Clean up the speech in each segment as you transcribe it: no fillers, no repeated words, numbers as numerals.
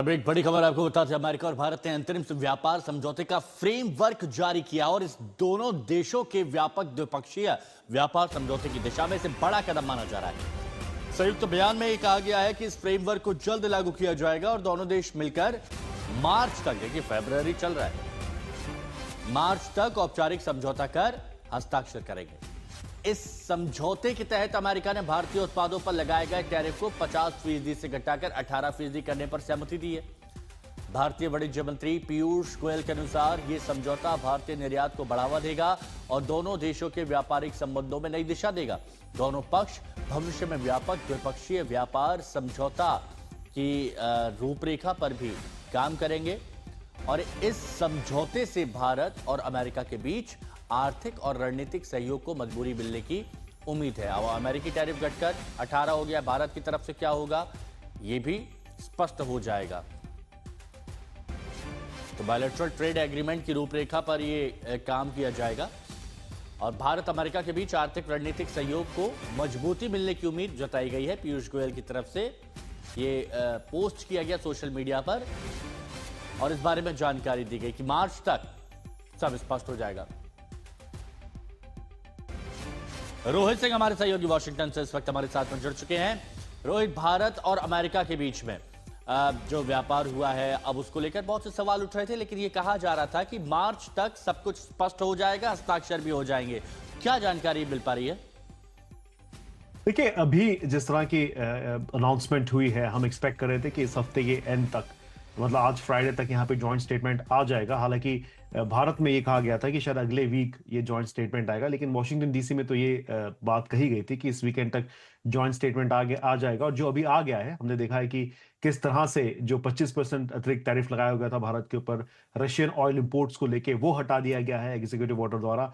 Break. बड़ी खबर आपको बताते हैं, अमेरिका और भारत ने अंतरिम व्यापार समझौते का फ्रेमवर्क जारी किया और इस दोनों देशों के व्यापक द्विपक्षीय व्यापार समझौते की दिशा में इसे बड़ा कदम माना जा रहा है। संयुक्त बयान में यह कहा गया है कि इस फ्रेमवर्क को जल्द लागू किया जाएगा और दोनों देश मिलकर मार्च तक, देखिए फरवरी चल रहा है, मार्च तक औपचारिक समझौता कर हस्ताक्षर करेंगे। इस समझौते के तहत अमेरिका ने भारतीय उत्पादों पर लगाए गए टैरिफ को 50% से घटाकर 18% करने पर सहमति दी है। भारतीय वाणिज्य मंत्री पीयूष गोयल के अनुसार यह समझौता भारतीय निर्यात को बढ़ावा देगा और दोनों देशों के व्यापारिक संबंधों में नई दिशा देगा। दोनों पक्ष भविष्य में व्यापक द्विपक्षीय व्यापार समझौता की रूपरेखा पर भी काम करेंगे और इस समझौते से भारत और अमेरिका के बीच आर्थिक और रणनीतिक सहयोग को मजबूरी मिलने की उम्मीद है। अब अमेरिकी टैरिफ घटकर 18 हो गया, भारत की तरफ से क्या होगा यह भी स्पष्ट हो जाएगा। तो बायलैटरल ट्रेड एग्रीमेंट की रूपरेखा पर यह काम किया जाएगा और भारत अमेरिका के बीच आर्थिक रणनीतिक सहयोग को मजबूती मिलने की उम्मीद जताई गई है। पीयूष गोयल की तरफ से यह पोस्ट किया गया सोशल मीडिया पर और इस बारे में जानकारी दी गई कि मार्च तक सब स्पष्ट हो जाएगा। रोहित सिंह हमारे सहयोगी वॉशिंगटन से इस वक्त हमारे साथ में जुड़ चुके हैं। रोहित, भारत और अमेरिका के बीच में जो व्यापार हुआ है अब उसको लेकर बहुत से सवाल उठ रहे थे, लेकिन ये कहा जा रहा था कि मार्च तक सब कुछ स्पष्ट हो जाएगा, हस्ताक्षर भी हो जाएंगे। क्या जानकारी मिल पा रही है? देखिए, अभी जिस तरह की अनाउंसमेंट हुई है, हम एक्सपेक्ट कर रहे थे कि इस हफ्ते के एंड तक, मतलब आज फ्राइडे तक यहाँ पे जॉइंट स्टेटमेंट आ जाएगा। हालांकि भारत में ये कहा गया था कि शायद अगले वीक ये जॉइंट स्टेटमेंट आएगा, लेकिन वॉशिंगटन डीसी में तो ये बात कही गई थी कि इस वीकेंड तक जॉइंट स्टेटमेंट आ जाएगा। और जो अभी आ गया है, हमने देखा है कि किस तरह से जो 25% अतिरिक्त टैरिफ लगाया गया था भारत के ऊपर रशियन ऑयल इंपोर्ट्स को लेके, वो हटा दिया गया है एग्जीक्यूटिव ऑर्डर द्वारा।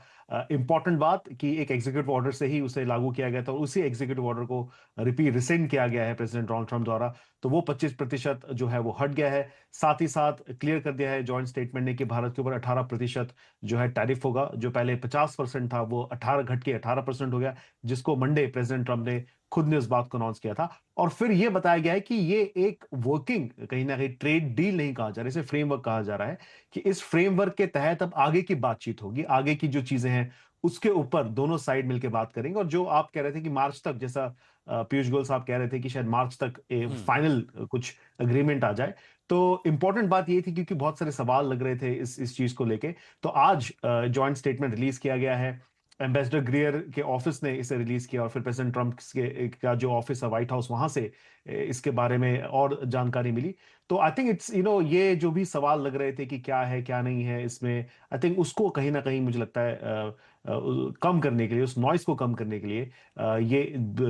इंपॉर्टेंट बात कि एक एग्जीक्यूटिव ऑर्डर से ही उसे लागू किया गया था और उसी एग्जीक्यूटिव ऑर्डर को रिसेंड किया गया है प्रेसिडेंट डोनाल्ड ट्रंप द्वारा। तो वो 25% जो है वो हट गया है। साथ ही साथ क्लियर कर दिया है जॉइंट स्टेटमेंट ने कि भारत के ऊपर 18% जो है टैरिफ होगा। जो पहले 50% था वो 18 घट के 18% हो गया, जिसको मंडे प्रेसिडेंट ट्रंप ने खुद ने उस बात को अनाउंस किया था। और फिर यह बताया गया है कि ये एक वर्किंग, कहीं ना कहीं ट्रेड डील नहीं कहा जा रहा, इसे फ्रेमवर्क कहा जा रहा है कि इस फ्रेमवर्क के तहत अब आगे की बातचीत होगी, आगे की जो चीजें हैं उसके ऊपर दोनों साइड मिलकर बात करेंगे। और जो आप कह रहे थे कि मार्च तक, जैसा पीयूष गोयल साहब कह रहे थे कि शायद मार्च तक फाइनल कुछ अग्रीमेंट आ जाए, तो इंपॉर्टेंट बात ये थी क्योंकि बहुत सारे सवाल लग रहे थे इस चीज को लेके। तो आज जॉइंट स्टेटमेंट रिलीज किया गया है। एम्बेसडर ग्रियर के ऑफिस ने इसे रिलीज किया और फिर प्रेसिडेंट ट्रंप का जो ऑफिस है व्हाइट हाउस, वहां से इसके बारे में और जानकारी मिली। तो आई थिंक इट्स ये जो भी सवाल लग रहे थे कि क्या है क्या नहीं है इसमें, आई थिंक उसको कहीं ना कहीं मुझे लगता है कम करने के लिए, उस नॉइस को कम करने के लिए ये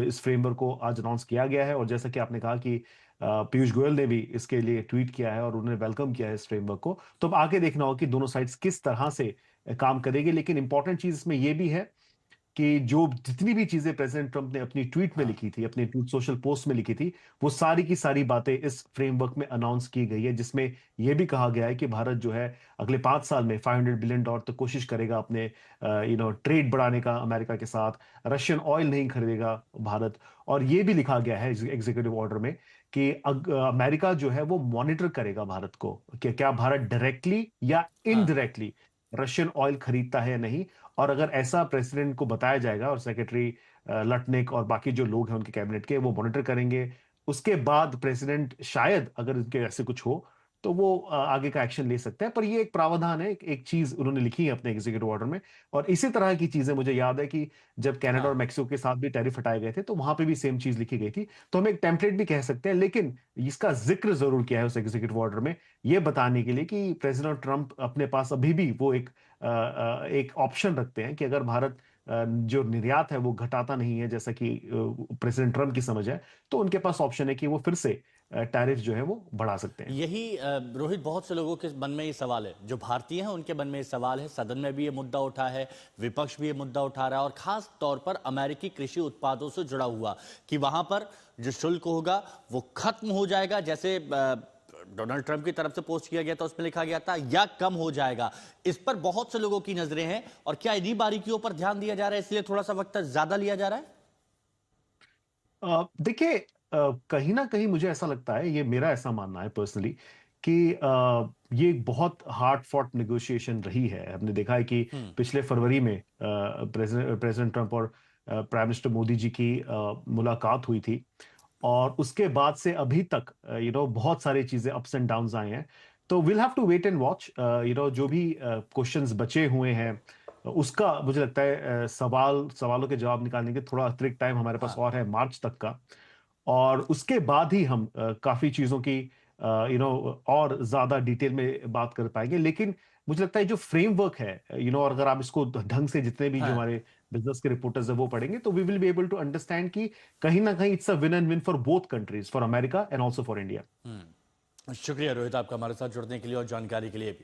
इस फ्रेमवर्क को आज अनाउंस किया गया है। और जैसा कि आपने कहा कि पीयूष गोयल ने भी इसके लिए ट्वीट किया है और उन्होंने वेलकम किया है इस फ्रेमवर्क को। तो अब आगे देखना होगा कि दोनों साइड्स किस तरह से काम करेंगे। लेकिन इंपॉर्टेंट चीज इसमें यह भी है कि जो जितनी भी चीजें प्रेसिडेंट ट्रंप ने अपनी ट्वीट में लिखी थी, अपने ट्वीट सोशल पोस्ट में लिखी थी, वो सारी की सारी बातें इस फ्रेमवर्क में अनाउंस की गई है, जिसमें यह भी कहा गया है कि भारत जो है अगले 5 साल में $500 बिलियन तक कोशिश करेगा अपने ट्रेड बढ़ाने का अमेरिका के साथ। रशियन ऑयल नहीं खरीदेगा भारत। और यह भी लिखा गया है एग्जीक्यूटिव ऑर्डर में कि अमेरिका जो है वो मॉनिटर करेगा भारत को कि क्या भारत डायरेक्टली या इनडायरेक्टली रशियन ऑयल खरीदता है या नहीं। और अगर ऐसा प्रेसिडेंट को बताया जाएगा और सेक्रेटरी लटनिक और बाकी जो लोग हैं उनके कैबिनेट के, वो मॉनिटर करेंगे। उसके बाद प्रेसिडेंट शायद अगर इनके ऐसे कुछ हो तो वो आगे का एक्शन ले सकते हैं। पर ये एक प्रावधान है, एक चीज उन्होंने लिखी है अपने एग्जीक्यूटिव ऑर्डर में। और इसी तरह की चीजें मुझे याद है कि जब कनाडा और मैक्सिको के साथ भी टैरिफ हटाए गए थे तो वहां पे भी सेम चीज लिखी गई थी। तो हम एक टेम्पलेट भी कह सकते हैं, लेकिन इसका जिक्र जरूर किया है उस एग्जीक्यूटिव ऑर्डर में, यह बताने के लिए कि प्रेसिडेंट ट्रंप अपने पास अभी भी वो एक ऑप्शन रखते हैं कि अगर भारत जो निर्यात है वो घटाता नहीं है जैसा कि प्रेसिडेंट ट्रंप की समझ है, तो उनके पास ऑप्शन है कि वो फिर से टैरिफ जो है वो बढ़ा सकते हैं। यही रोहित, बहुत से लोगों के मन में ये सवाल है, जो भारतीय हैं उनके मन में ये सवाल है, सदन में भी ये मुद्दा उठा है, विपक्ष भी ये मुद्दा उठा रहा है और खास तौर पर अमेरिकी कृषि उत्पादों से जुड़ा हुआ कि वहां पर जो शुल्क होगा वो खत्म हो जाएगा, जैसे डोनाल्ड ट्रंप की तरफ से पोस्ट किया गया था उसमें लिखा गया था, या कम हो जाएगा। इस पर बहुत से लोगों की नजरें हैं और क्या इन्हीं बारीकियों पर ध्यान दिया जा रहा है इसलिए थोड़ा सा वक्त ज्यादा लिया जा रहा है? देखिए, कहीं ना कहीं मुझे ऐसा लगता है, ये मेरा ऐसा मानना है पर्सनली, कि ये एक बहुत हार्ड फॉट नेगोशिएशन रही है। हमने देखा है कि पिछले फरवरी में प्रेसिडेंट ट्रंप और प्राइम मिनिस्टर मोदी जी की मुलाकात हुई थी, और उसके बाद से अभी तक बहुत सारी चीजें अप्स एंड डाउन्स आए हैं। तो will have to wait and watch. जो भी क्वेश्चंस बचे हुए हैं, उसका मुझे लगता है सवालों के जवाब निकालने के थोड़ा अतिरिक्त टाइम हमारे पास हाँ। और है, मार्च तक का। और उसके बाद ही हम काफी चीजों की और ज्यादा डिटेल में बात कर पाएंगे। लेकिन मुझे लगता है जो फ्रेमवर्क है, और अगर आप इसको ढंग से, जितने भी जो हाँ। हमारे बिजनेस के रिपोर्टर्स है वो पढ़ेंगे, तो we will be able to understand कि कहीं ना कहीं it's a win and win for both countries, for America and also for India. शुक्रिया रोहित, आपका हमारे साथ जुड़ने के लिए और जानकारी के लिए भी।